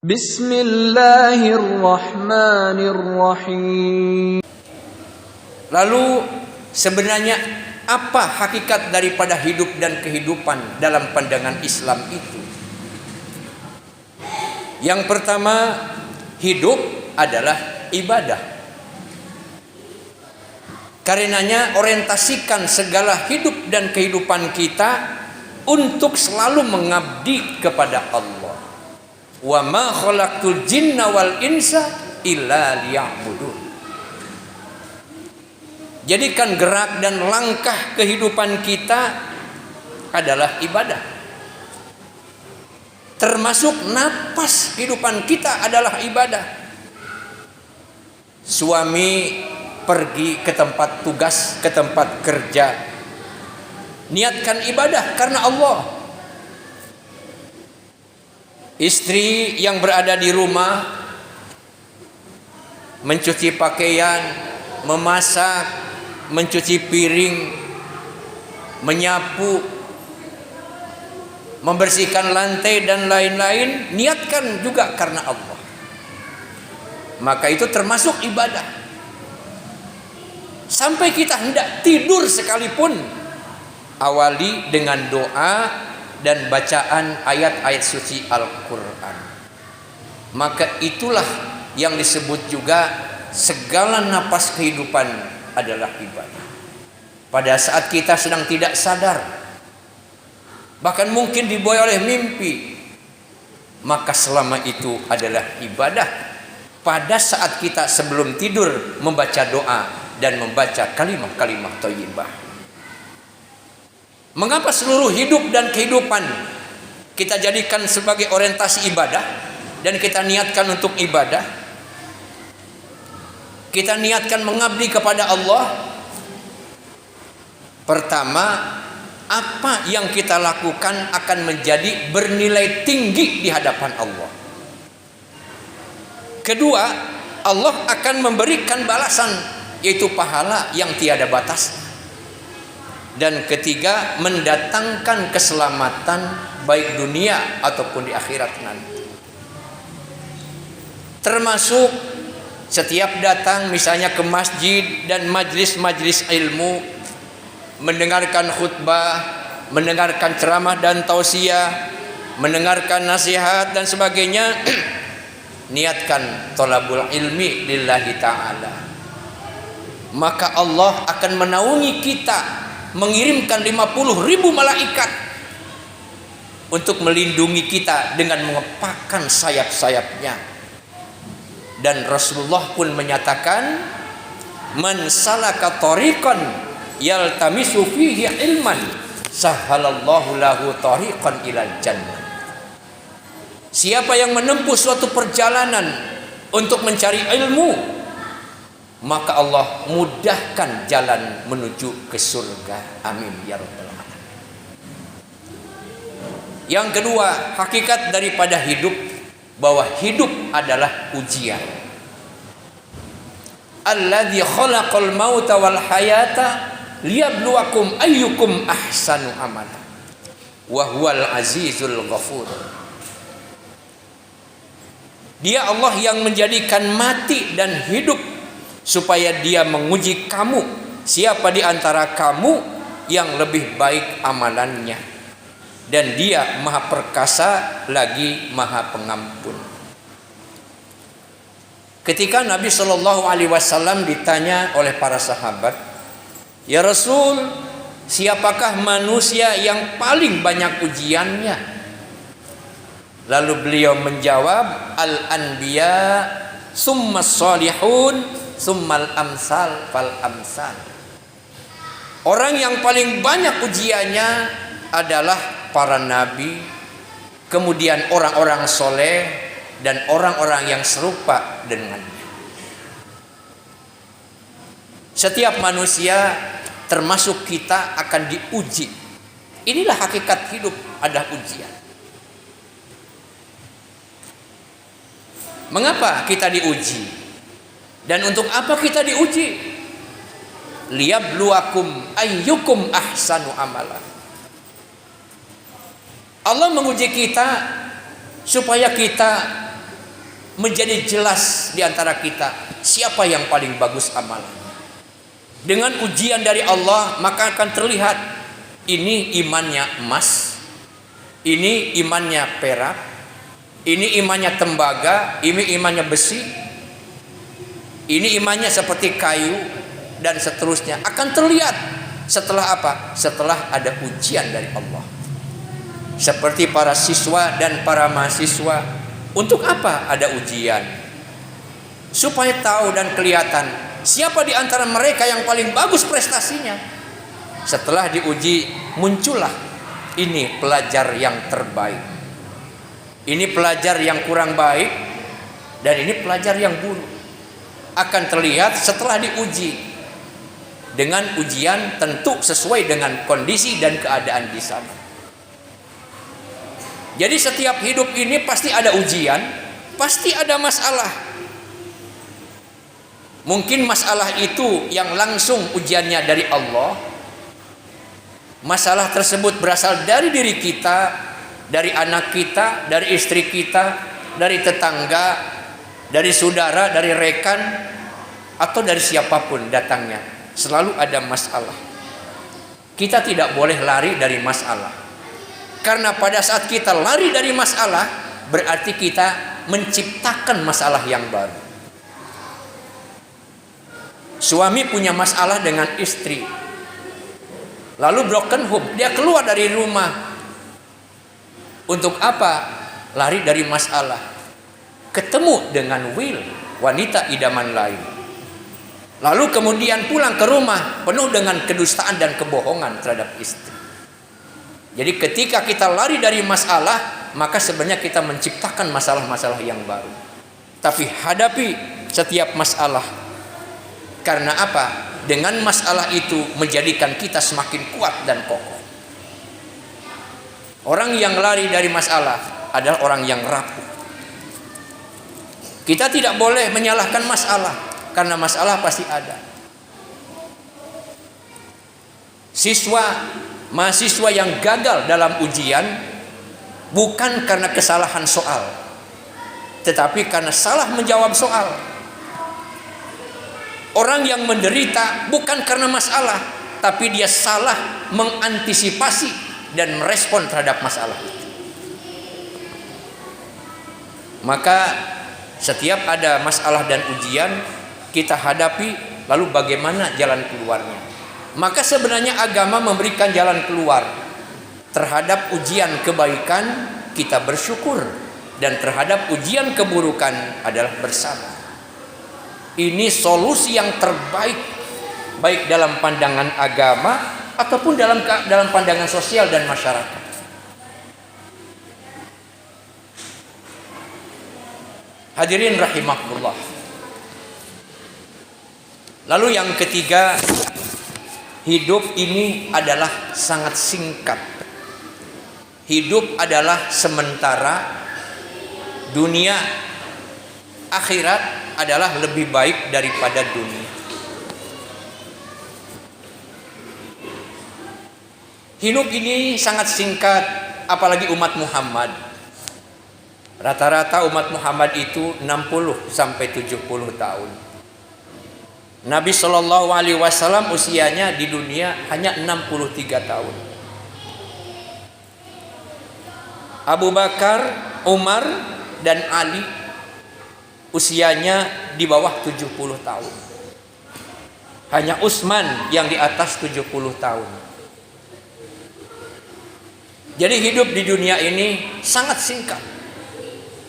Bismillahirrahmanirrahim. Lalu sebenarnya apa hakikat daripada hidup dan kehidupan dalam pandangan Islam itu? Yang pertama, hidup adalah ibadah. Karenanya orientasikan segala hidup dan kehidupan kita untuk selalu mengabdi kepada Allah. Wa ma khalaqtul jinna wal insa illa liya'budun. Jadikan gerak dan langkah kehidupan kita adalah ibadah. Termasuk napas kehidupan kita adalah ibadah. Suami pergi ke tempat tugas, ke tempat kerja, niatkan ibadah karena Allah. Istri yang berada di rumah mencuci pakaian, memasak, mencuci piring, menyapu, membersihkan lantai dan lain-lain, niatkan juga karena Allah. Maka itu termasuk ibadah. Sampai kita hendak tidur sekalipun, awali dengan doa dan bacaan ayat-ayat suci Al-Quran. Maka itulah yang disebut juga segala napas kehidupan adalah ibadah. Pada saat kita sedang tidak sadar, bahkan mungkin dibawa oleh mimpi, maka selama itu adalah ibadah. Pada saat kita sebelum tidur membaca doa dan membaca kalimat-kalimat thayyibah. Mengapa seluruh hidup dan kehidupan kita jadikan sebagai orientasi ibadah dan kita niatkan untuk ibadah? Kita niatkan mengabdi kepada Allah. Pertama, apa yang kita lakukan akan menjadi bernilai tinggi di hadapan Allah. Kedua, Allah akan memberikan balasan, yaitu pahala yang tiada batas. Dan ketiga, mendatangkan keselamatan baik dunia ataupun di akhirat nanti. Termasuk setiap datang misalnya ke masjid dan majlis-majlis ilmu, mendengarkan khutbah, mendengarkan ceramah dan tausiah, mendengarkan nasihat dan sebagainya, niatkan thalabul ilmi lillahi ta'ala. Maka Allah akan menaungi kita, mengirimkan 50.000 malaikat untuk melindungi kita dengan mengepakkan sayap-sayapnya. Dan Rasulullah pun menyatakan, man salaka tariqan yaltamisu fihi ilman sahhalallahu lahu tariqan ilal jannah. Siapa yang menempuh suatu perjalanan untuk mencari ilmu, maka Allah mudahkan jalan menuju ke surga. Amin ya rabbal alamin. Yang kedua, hakikat daripada hidup, bahwa hidup adalah ujian. Alladzi khalaqal mauta wal hayata liyabluwakum ayyukum ahsanu amala wa huwal azizul ghafur. Dia Allah yang menjadikan mati dan hidup supaya dia menguji kamu, siapa di antara kamu yang lebih baik amalannya. Dan dia maha perkasa lagi maha pengampun. Ketika Nabi SAW ditanya oleh para sahabat, ya Rasul, siapakah manusia yang paling banyak ujiannya? Lalu beliau menjawab, al-anbiya summas salihun summal amsal fal amsal. Orang yang paling banyak ujiannya adalah para nabi, kemudian orang-orang soleh, dan orang-orang yang serupa dengannya. Setiap manusia termasuk kita akan diuji. Inilah hakikat hidup, ada ujian. Mengapa kita diuji? Dan untuk apa kita diuji? Liyabluwakum ayyukum ahsanu amala. Allah menguji kita supaya kita menjadi jelas di antara kita siapa yang paling bagus amalan. Dengan ujian dari Allah maka akan terlihat ini imannya emas, ini imannya perak, ini imannya tembaga, ini imannya besi, ini imannya seperti kayu dan seterusnya. Akan terlihat setelah apa? Setelah ada ujian dari Allah. Seperti para siswa dan para mahasiswa, untuk apa ada ujian? Supaya tahu dan kelihatan siapa di antara mereka yang paling bagus prestasinya. Setelah diuji muncullah ini pelajar yang terbaik, ini pelajar yang kurang baik, dan ini pelajar yang buruk. Akan terlihat setelah diuji. Dengan ujian tentu sesuai dengan kondisi dan keadaan di sana. Jadi setiap hidup ini pasti ada ujian, pasti ada masalah. Mungkin masalah itu yang langsung ujiannya dari Allah. Masalah tersebut berasal dari diri kita, dari anak kita, dari istri kita, dari tetangga, dari saudara, dari rekan, atau dari siapapun datangnya. Selalu ada masalah. Kita tidak boleh lari dari masalah. Karena pada saat kita lari dari masalah, berarti kita menciptakan masalah yang baru. Suami punya masalah dengan istri, lalu broken home, dia keluar dari rumah. Untuk apa? Lari dari masalah. Ketemu dengan Will, wanita idaman lain. Lalu kemudian pulang ke rumah penuh dengan kedustaan dan kebohongan terhadap istri. Jadi ketika kita lari dari masalah, maka sebenarnya kita menciptakan masalah-masalah yang baru. Tapi hadapi setiap masalah. Karena apa? Dengan masalah itu menjadikan kita semakin kuat dan kokoh. Orang yang lari dari masalah adalah orang yang rapuh. Kita tidak boleh menyalahkan masalah, karena masalah pasti ada. Mahasiswa yang gagal dalam ujian bukan karena kesalahan soal, tetapi karena salah menjawab soal. Orang yang menderita bukan karena masalah, tapi dia salah mengantisipasi dan merespon terhadap masalah itu. Maka setiap ada masalah dan ujian kita hadapi, lalu bagaimana jalan keluarnya? Maka sebenarnya agama memberikan jalan keluar. Terhadap ujian kebaikan kita bersyukur, dan terhadap ujian keburukan adalah bersabar. Ini solusi yang terbaik, baik dalam pandangan agama ataupun dalam pandangan sosial dan masyarakat. Hadirin rahimakumullah. Lalu yang ketiga, hidup ini adalah sangat singkat. Hidup adalah sementara. Dunia, akhirat adalah lebih baik daripada dunia. Hidup ini sangat singkat, apalagi umat Muhammad. Rata-rata umat Muhammad itu 60 sampai 70 tahun. Nabi Shallallahu Alaihi Wasallam usianya di dunia hanya 63 tahun. Abu Bakar, Umar, dan Ali usianya di bawah 70 tahun. Hanya Utsman yang di atas 70 tahun. Jadi hidup di dunia ini sangat singkat.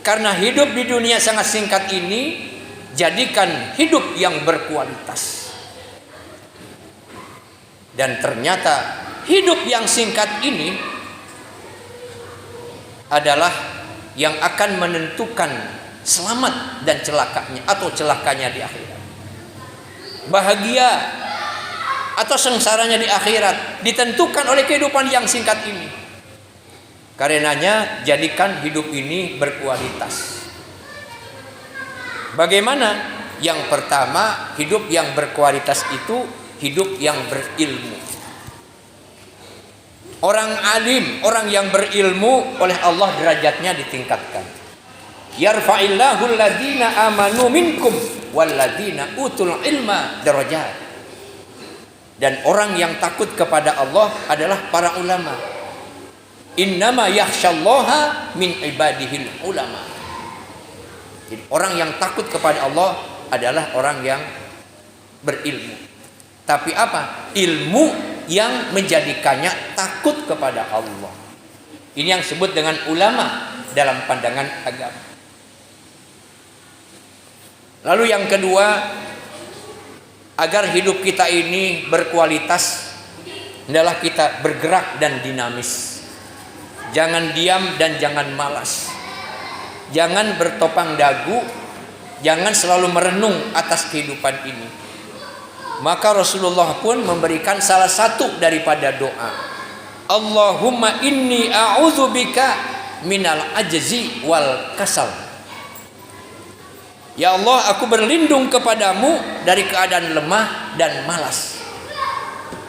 Karena hidup di dunia sangat singkat ini, jadikan hidup yang berkualitas. Dan ternyata hidup yang singkat ini adalah yang akan menentukan selamat dan celakanya atau celakanya di akhirat. Bahagia atau sengsaranya di akhirat ditentukan oleh kehidupan yang singkat ini. Karenanya jadikan hidup ini berkualitas. Bagaimana? Yang pertama, hidup yang berkualitas itu hidup yang berilmu. Orang alim, orang yang berilmu oleh Allah derajatnya ditingkatkan. Yarfa'illahu alladhina amanu minkum walladhina utul ilma darajat. Dan orang yang takut kepada Allah adalah para ulama. Innama yakhsyallaha min ibadihil ulama. Jadi orang yang takut kepada Allah adalah orang yang berilmu. Tapi apa? Ilmu yang menjadikannya takut kepada Allah. Ini yang disebut dengan ulama dalam pandangan agama. Lalu yang kedua, agar hidup kita ini berkualitas adalah kita bergerak dan dinamis. Jangan diam dan jangan malas. Jangan bertopang dagu, jangan selalu merenung atas kehidupan ini. Maka Rasulullah pun memberikan salah satu daripada doa. Allahumma inni a'udzubika minal ajzi wal kasal. Ya Allah, aku berlindung kepadamu dari keadaan lemah dan malas.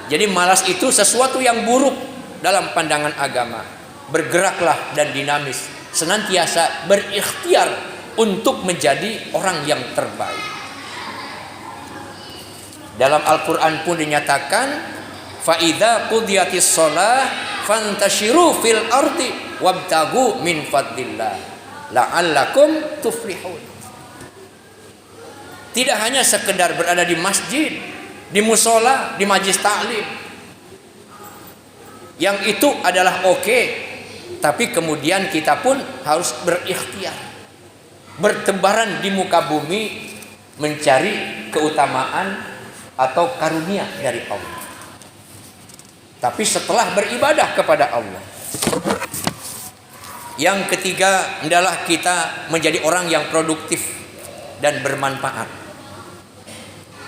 Jadi malas itu sesuatu yang buruk dalam pandangan agama. Bergeraklah dan dinamis, senantiasa berikhtiar untuk menjadi orang yang terbaik. Dalam Al-Quran pun dinyatakan, fa idza qudiyatis shalah fantashiru fil ardi wabtagu min fadlillah la'allakum tuflihun. Tidak hanya sekedar berada di masjid, di musola, di majlis taklim. Yang itu adalah oke, tapi kemudian kita pun harus berikhtiar. Bertebaran di muka bumi mencari keutamaan atau karunia dari Allah. Tapi setelah beribadah kepada Allah. Yang ketiga adalah kita menjadi orang yang produktif dan bermanfaat.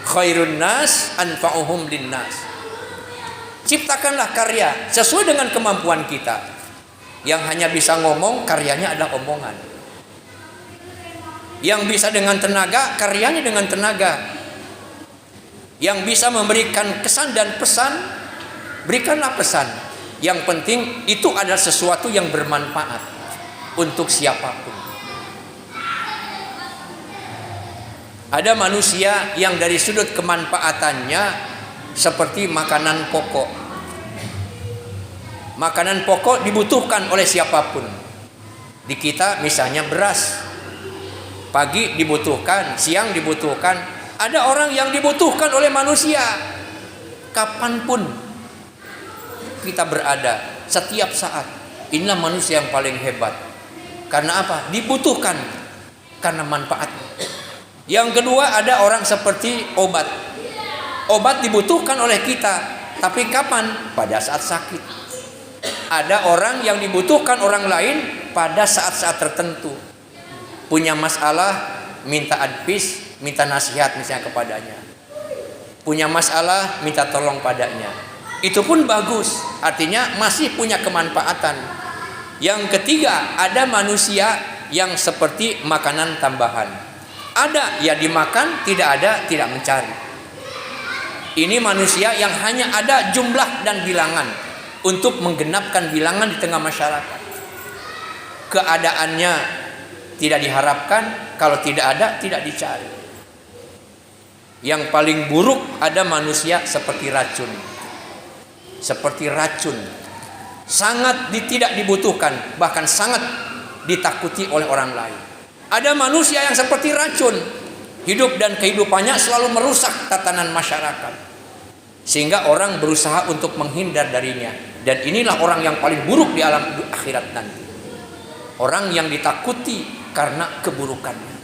Khairun nas anfa'uhum linnas. Ciptakanlah karya sesuai dengan kemampuan kita. Yang hanya bisa ngomong, karyanya adalah omongan. Yang bisa dengan tenaga, karyanya dengan tenaga. Yang bisa memberikan kesan dan pesan, berikanlah pesan. Yang penting itu adalah sesuatu yang bermanfaat untuk siapapun. Ada manusia yang dari sudut kemanfaatannya seperti makanan pokok. Makanan pokok dibutuhkan oleh siapapun. Di kita misalnya beras. Pagi dibutuhkan, siang dibutuhkan. Ada orang yang dibutuhkan oleh manusia. Kapanpun kita berada, setiap saat. Inilah manusia yang paling hebat. Karena apa? Dibutuhkan karena manfaatnya. Yang kedua, ada orang seperti obat. Obat dibutuhkan oleh kita, tapi kapan? Pada saat sakit. Ada orang yang dibutuhkan orang lain pada saat-saat tertentu. Punya masalah, minta advice, minta nasihat misalnya kepadanya. Punya masalah, minta tolong padanya. Itu pun bagus, artinya masih punya kemanfaatan. Yang ketiga, ada manusia yang seperti makanan tambahan. Ada ya dimakan, tidak ada tidak mencari. Ini manusia yang hanya ada jumlah dan bilangan untuk menggenapkan bilangan di tengah masyarakat. Keadaannya tidak diharapkan, kalau tidak ada tidak dicari. Yang paling buruk ada manusia seperti racun. Seperti racun. Sangat tidak dibutuhkan, bahkan sangat ditakuti oleh orang lain. Ada manusia yang seperti racun, hidup dan kehidupannya selalu merusak tatanan masyarakat, sehingga orang berusaha untuk menghindar darinya. Dan inilah orang yang paling buruk di alam akhirat nanti. Orang yang ditakuti karena keburukannya.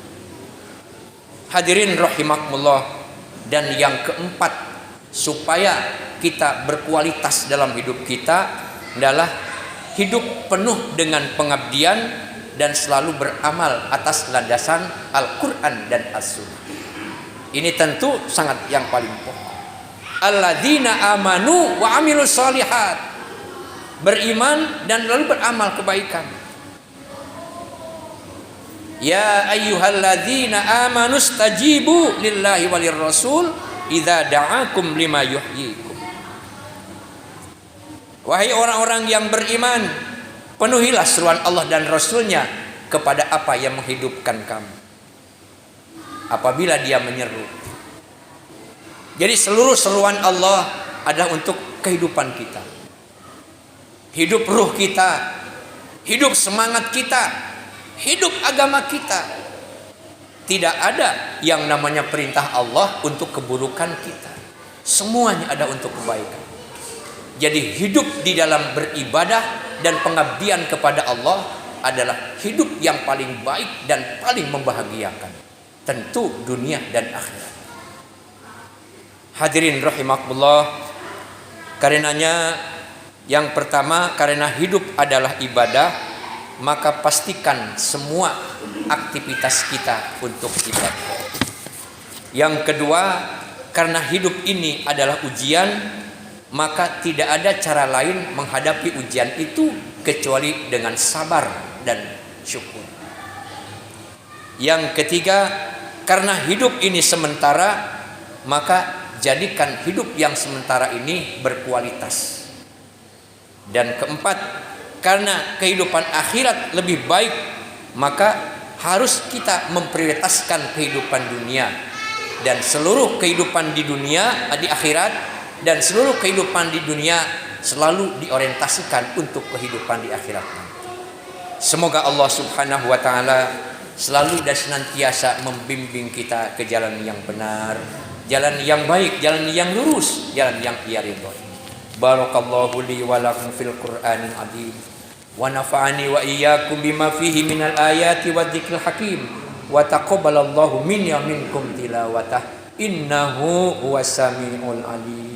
Hadirin rahimakumullah. Dan yang keempat, supaya kita berkualitas dalam hidup kita adalah hidup penuh dengan pengabdian dan selalu beramal atas landasan Al-Quran dan As-Sunnah. Ini tentu sangat yang paling pokok. Alladzina amanu wa amilus shalihat. Beriman dan lalu beramal kebaikan. Ya ayyuhalladzina amanu stajibu lillahi walir rasul idza da'akum lima yuhyikum. Wahai orang-orang yang beriman, penuhilah seruan Allah dan Rasulnya kepada apa yang menghidupkan kamu apabila dia menyeru. Jadi seluruh seruan Allah adalah untuk kehidupan kita, hidup ruh kita, hidup semangat kita, hidup agama kita. Tidak ada yang namanya perintah Allah untuk keburukan kita. Semuanya ada untuk kebaikan. Jadi hidup di dalam beribadah dan pengabdian kepada Allah adalah hidup yang paling baik dan paling membahagiakan. Tentu dunia dan akhirat. Hadirin rahimakumullah. Karenanya yang pertama, karena hidup adalah ibadah, maka pastikan semua aktivitas kita untuk ibadah. Yang kedua, karena hidup ini adalah ujian, maka tidak ada cara lain menghadapi ujian itu kecuali dengan sabar dan syukur. Yang ketiga, karena hidup ini sementara, maka jadikan hidup yang sementara ini berkualitas. Dan keempat, karena kehidupan akhirat lebih baik, maka harus kita memprioritaskan kehidupan dunia. Dan seluruh kehidupan di dunia, di akhirat, dan seluruh kehidupan di dunia selalu diorientasikan untuk kehidupan di akhirat. Semoga Allah Subhanahu wa taala selalu dan senantiasa membimbing kita ke jalan yang benar, jalan yang baik, jalan yang lurus, jalan yang Ia ridhoi. Barakallahu li wa lakum fil Qur'anil azim wa nafa'ani wa iyyakum bima fihi minal ayati wadh-dhikril hakim wa taqabbalallahu minni wa minkum tilawatah innahu huwas samiul alim.